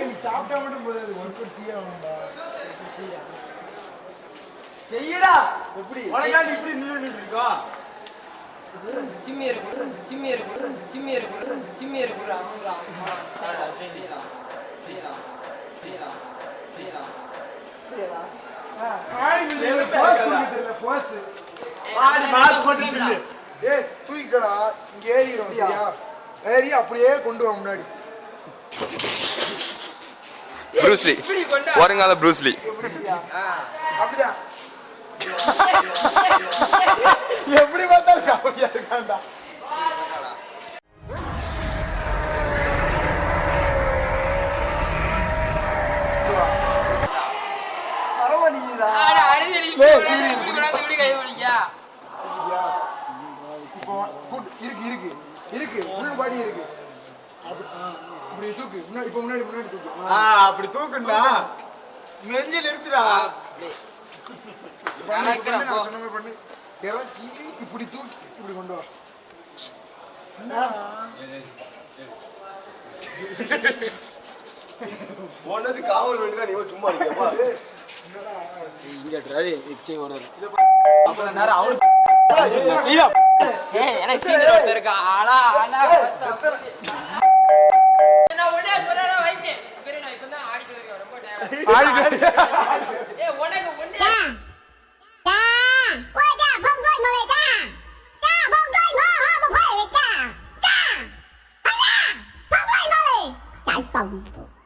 நீ சாப்பிட்டா மட்டும் போதாது ஒர்க் அவுட் தீயா வேணும்டா செய்யடா எப்படி உனக்காண்டி இப்படி நின்னுட்டு இருக்கோ ஜிம்மி இருக்கு ஜிம்மி இருக்கு ஜிம்மி இருக்கு ஜிம்மி இருக்கு தூக்கிக்கடா இங்க ஏறிடும் சரியா ஏறி அப்படியே கொண்டு வா முன்னாடி ப்ரூஸ்லி வருங்கால ப்ரூஸ்லி அப்படிதான் எப்படி பார்த்தாலும் காமெடியா இருக்காண்டா அப்படி தூக்குண்டா நெஞ்சு நிறுத்துடா சொன்ன பண்ணு இறக்கி இப்படி தூக்கி இப்படி கொண்டு வா போனது காவல் வேண்டியதா நீ சும்மா இருக்கியப்பா இங்க ட்ரை எக்ஸே ஓடுது அப்புறம் நேரம் அவன் ஏய் எனக்கு சீக்கிரம் இருக்கா ஆளா ஆளா நான் உடனே சொறடா வைத்தே இவரே நான் இப்பதான் ஆடிட்டு இருக்கேன் ரொம்ப டேய் ஏய் உனக்கு ஒண்ணே Bye.